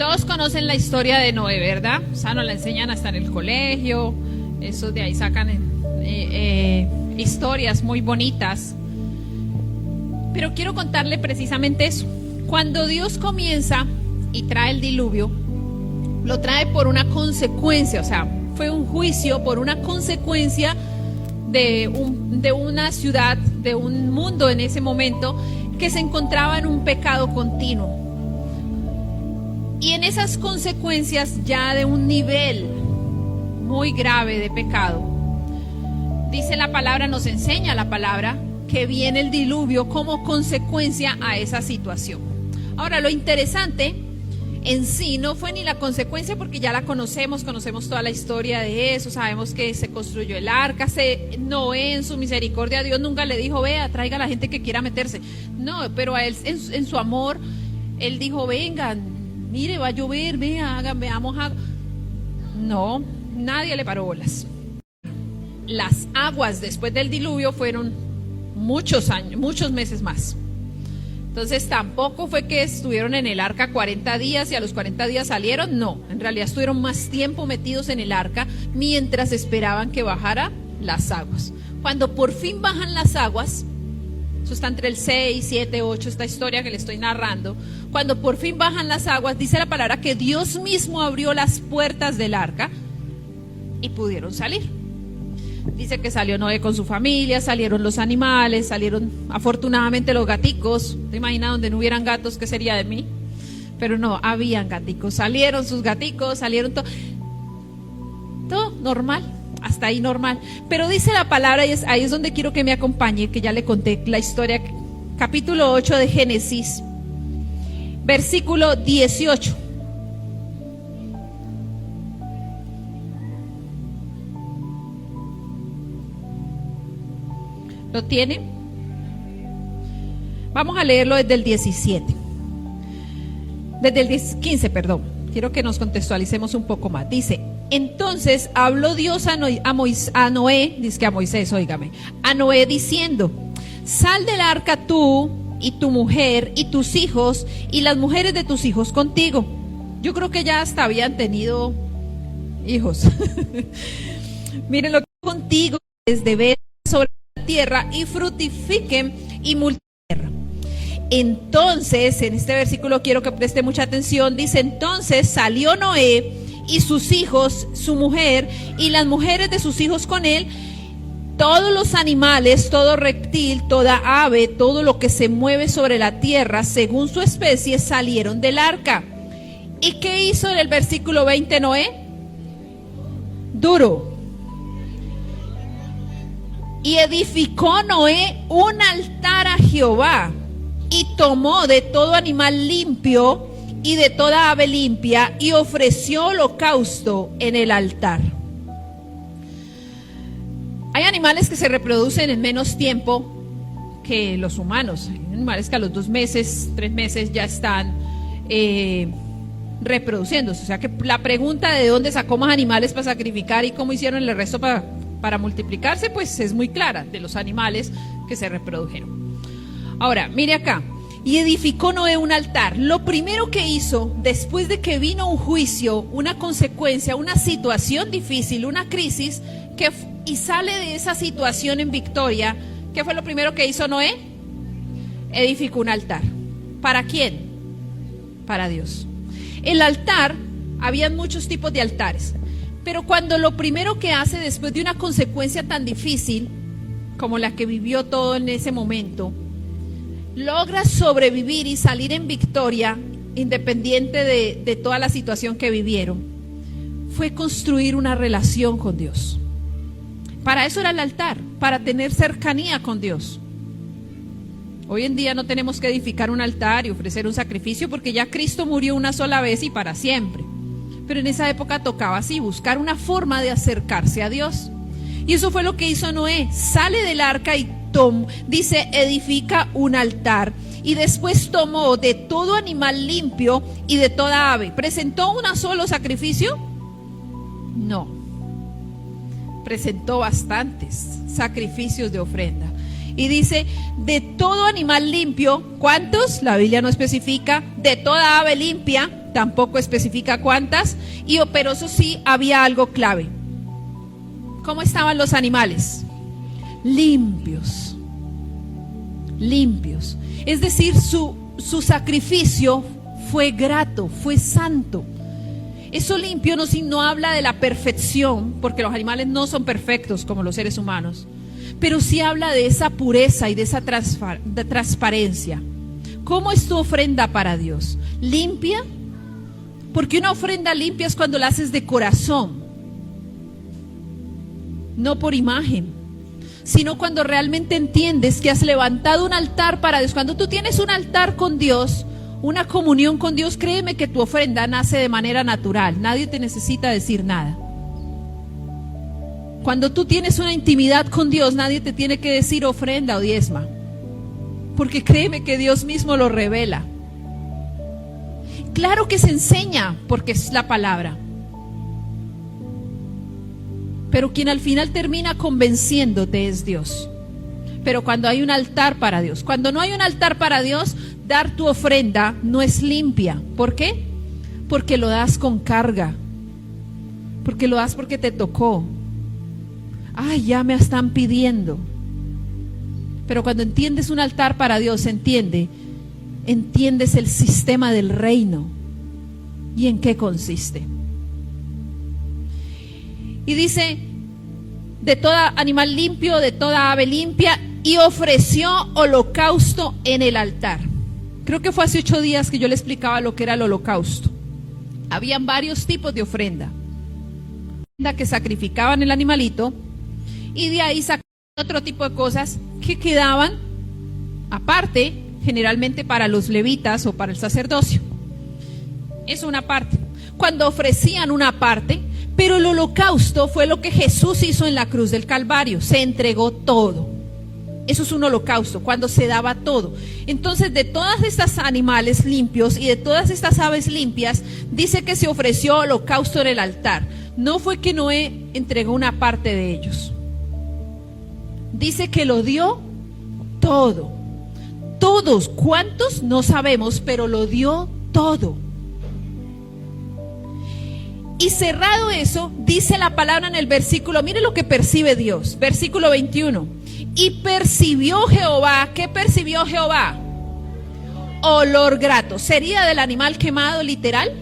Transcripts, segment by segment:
Todos conocen la historia de Noé, ¿verdad? O sea, nos la enseñan hasta en el colegio. Eso de ahí sacan historias muy bonitas. Pero quiero contarle precisamente eso. Cuando Dios comienza y trae el diluvio, lo trae por una consecuencia. O sea, fue un juicio por una consecuencia de una ciudad, de un mundo en ese momento que se encontraba en un pecado continuo. Y en esas consecuencias ya de un nivel muy grave de pecado, dice la palabra, nos enseña la palabra, que viene el diluvio como consecuencia a esa situación. Ahora, lo interesante en sí no fue ni la consecuencia, porque ya la conocemos toda la historia de eso, sabemos que se construyó el arca, Noé en su misericordia, Dios nunca le dijo, vea, traiga a la gente que quiera meterse. No, pero a él en su amor, él dijo, vengan, mire, va a llover, veamos. No, nadie le paró bolas. Las aguas después del diluvio fueron muchos años, muchos meses más. Entonces tampoco fue que estuvieron en el arca 40 días y a los 40 días salieron. No, en realidad estuvieron más tiempo metidos en el arca mientras esperaban que bajara las aguas. Cuando por fin bajan las aguas, eso está entre el 6, 7, 8, esta historia que le estoy narrando. Cuando por fin bajan las aguas, dice la palabra que Dios mismo abrió las puertas del arca y pudieron salir. Dice que salió Noé con su familia, salieron los animales, salieron afortunadamente los gaticos. ¿Te imaginas donde no hubieran gatos? ¿Qué sería de mí? Pero no, habían gaticos, salieron sus gaticos, salieron todo normal, hasta ahí normal. Pero dice la palabra, y ahí es donde quiero que me acompañe, que ya le conté la historia, capítulo 8 de Génesis, versículo 18. ¿Lo tiene? Vamos a leerlo desde el 17. Desde el 15, perdón. Quiero que nos contextualicemos un poco más. Dice, entonces habló Dios a Noé, dice que a Moisés, óigame, a Noé diciendo, sal del arca tú y tu mujer y tus hijos y las mujeres de tus hijos contigo. Yo creo que ya hasta habían tenido hijos. Miren lo que contigo es de ver sobre tierra y fructifiquen y multipliquen. Entonces, en este versículo quiero que preste mucha atención. Dice, entonces salió Noé y sus hijos, su mujer y las mujeres de sus hijos con él, todos los animales, todo reptil, toda ave, todo lo que se mueve sobre la tierra según su especie, salieron del arca. ¿Y qué hizo en el versículo 20 Noé? Duro. Y edificó Noé un altar a Jehová y tomó de todo animal limpio y de toda ave limpia y ofreció holocausto en el altar. Hay animales que se reproducen en menos tiempo que los humanos. Hay animales que a los 2 meses, 3 meses ya están reproduciéndose. O sea que la pregunta de dónde sacó más animales para sacrificar y cómo hicieron el resto para multiplicarse, pues es muy clara, de los animales que se reprodujeron. Ahora, mire acá, y edificó Noé un altar. Lo primero que hizo, después de que vino un juicio, una consecuencia, una situación difícil, una crisis, y sale de esa situación en victoria, ¿qué fue lo primero que hizo Noé? Edificó un altar. ¿Para quién? Para Dios. El altar, había muchos tipos de altares. Pero cuando lo primero que hace después de una consecuencia tan difícil como la que vivió todo en ese momento, logra sobrevivir y salir en victoria, independiente de toda la situación que vivieron, fue construir una relación con Dios. Para eso era el altar, para tener cercanía con Dios. Hoy en día no tenemos que edificar un altar y ofrecer un sacrificio, porque ya Cristo murió una sola vez y para siempre. Pero en esa época tocaba así, buscar una forma de acercarse a Dios. Y eso fue lo que hizo Noé. Sale del arca y dice, edifica un altar. Y después tomó de todo animal limpio y de toda ave. ¿Presentó un solo sacrificio? No. Presentó bastantes sacrificios de ofrenda. Y dice, de todo animal limpio, ¿cuántos? La Biblia no especifica. De toda ave limpia, tampoco especifica cuántas, pero eso sí, había algo clave. ¿Cómo estaban los animales? Limpios. Limpios. Es decir, su sacrificio fue grato, fue santo. Eso limpio no habla de la perfección, porque los animales no son perfectos como los seres humanos, pero sí habla de esa pureza y de esa transparencia. ¿Cómo es tu ofrenda para Dios? ¿Limpia? Porque una ofrenda limpia es cuando la haces de corazón, no por imagen, sino cuando realmente entiendes que has levantado un altar para Dios. Cuando tú tienes un altar con Dios, una comunión con Dios, créeme que tu ofrenda nace de manera natural. Nadie te necesita decir nada. Cuando tú tienes una intimidad con Dios, nadie te tiene que decir ofrenda o diezma, porque créeme que Dios mismo lo revela. Claro que se enseña porque es la palabra, pero quien al final termina convenciéndote es Dios. Pero cuando hay un altar para Dios, cuando no hay un altar para Dios, dar tu ofrenda no es limpia. ¿Por qué? Porque lo das con carga, porque lo das porque te tocó. Ay, ya me están pidiendo. Pero cuando entiendes un altar para Dios, entiendes el sistema del reino y en qué consiste. Y dice, de toda animal limpio, de toda ave limpia, y ofreció holocausto en el altar. Creo que fue hace 8 días que yo le explicaba lo que era el holocausto. Habían varios tipos de ofrenda. Ofrenda que sacrificaban el animalito, y de ahí sacaban otro tipo de cosas que quedaban aparte, generalmente para los levitas o para el sacerdocio. Es una parte. Cuando ofrecían una parte, pero el holocausto fue lo que Jesús hizo en la cruz del Calvario, se entregó todo. Eso es un holocausto, cuando se daba todo. Entonces, de todas estas animales limpios y de todas estas aves limpias, dice que se ofreció holocausto en el altar. No fue que Noé entregó una parte de ellos. Dice que lo dio todo. Todos, ¿cuántos? No sabemos, pero lo dio todo. Y cerrado eso, dice la palabra en el versículo, mire lo que percibe Dios, versículo 21. Y percibió Jehová, ¿qué percibió Jehová? Olor grato. ¿Sería del animal quemado literal?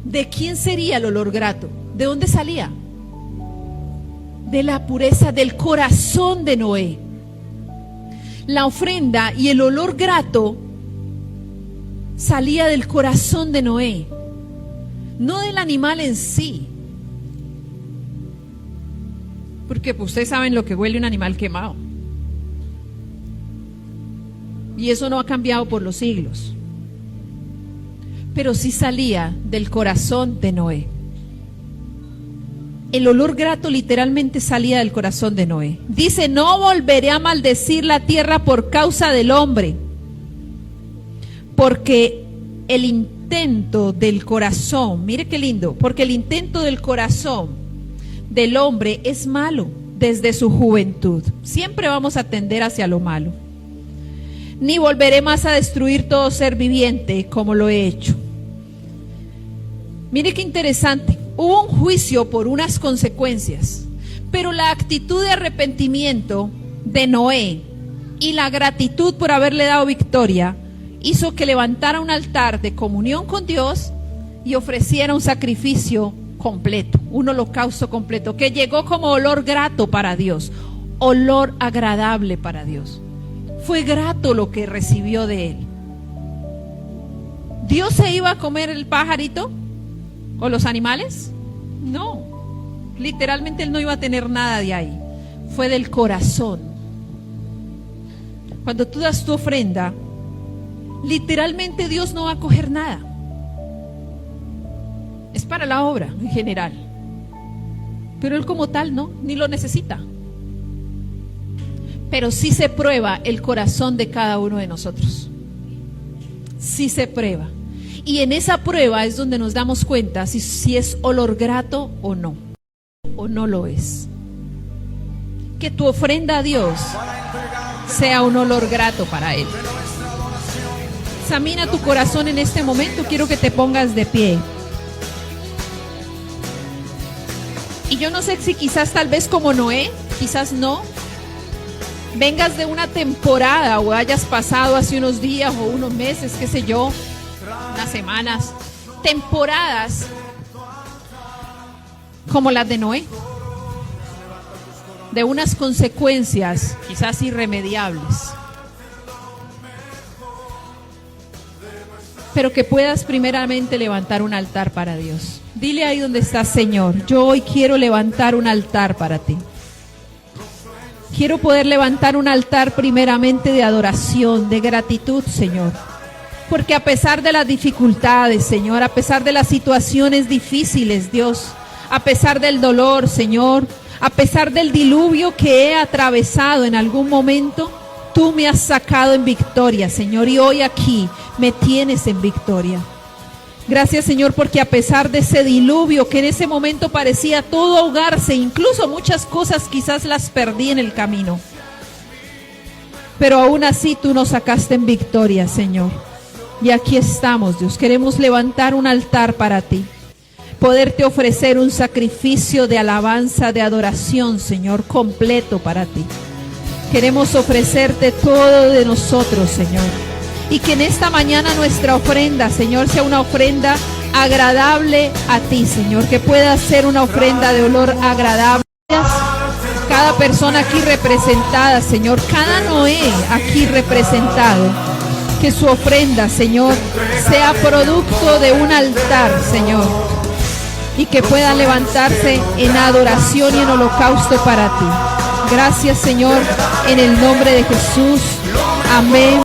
¿De quién sería el olor grato? ¿De dónde salía? De la pureza del corazón de Noé. La ofrenda y el olor grato salía del corazón de Noé, no del animal en sí. Porque pues, ustedes saben lo que huele un animal quemado. Y eso no ha cambiado por los siglos. Pero sí salía del corazón de Noé. El olor grato literalmente salía del corazón de Noé. Dice, no volveré a maldecir la tierra por causa del hombre, porque el intento del corazón, mire qué lindo, porque el intento del corazón del hombre es malo desde su juventud. Siempre vamos a tender hacia lo malo. Ni volveré más a destruir todo ser viviente como lo he hecho. Mire qué interesante. Hubo un juicio por unas consecuencias, pero la actitud de arrepentimiento de Noé y la gratitud por haberle dado victoria hizo que levantara un altar de comunión con Dios y ofreciera un sacrificio completo, un holocausto completo, que llegó como olor grato para Dios, olor agradable para Dios. Fue grato lo que recibió de él. ¿Dios se iba a comer el pajarito o los animales? No, literalmente él no iba a tener nada de ahí. Fue del corazón. Cuando tú das tu ofrenda, literalmente Dios no va a coger nada. Es para la obra en general, pero él como tal no, ni lo necesita. Pero sí se prueba el corazón de cada uno de nosotros. Sí se prueba. Y en esa prueba es donde nos damos cuenta si es olor grato o no lo es. Que tu ofrenda a Dios sea un olor grato para Él. Examina tu corazón en este momento. Quiero que te pongas de pie. Y yo no sé si quizás tal vez como Noé, quizás no, vengas de una temporada o hayas pasado hace unos días o unos meses, qué sé yo, unas semanas, temporadas como las de Noé, de unas consecuencias quizás irremediables. Pero que puedas primeramente levantar un altar para Dios. Dile ahí donde estás: Señor, yo hoy quiero levantar un altar para ti. Quiero poder levantar un altar primeramente de adoración, de gratitud, Señor. Porque a pesar de las dificultades, Señor, a pesar de las situaciones difíciles, Dios, a pesar del dolor, Señor, a pesar del diluvio que he atravesado en algún momento, tú me has sacado en victoria, Señor, y hoy aquí me tienes en victoria. Gracias, Señor, porque a pesar de ese diluvio que en ese momento parecía todo ahogarse, incluso muchas cosas quizás las perdí en el camino, pero aún así tú nos sacaste en victoria, Señor. Y aquí estamos, Dios, queremos levantar un altar para ti, poderte ofrecer un sacrificio de alabanza, de adoración, Señor, completo para ti. Queremos ofrecerte todo de nosotros, Señor. Y que en esta mañana nuestra ofrenda, Señor, sea una ofrenda agradable a ti, Señor. Que pueda ser una ofrenda de olor agradable. Cada persona aquí representada, Señor. Cada Noé aquí representado. Que su ofrenda, Señor, sea producto de un altar, Señor. Y que pueda levantarse en adoración y en holocausto para ti. Gracias, Señor, en el nombre de Jesús. Amén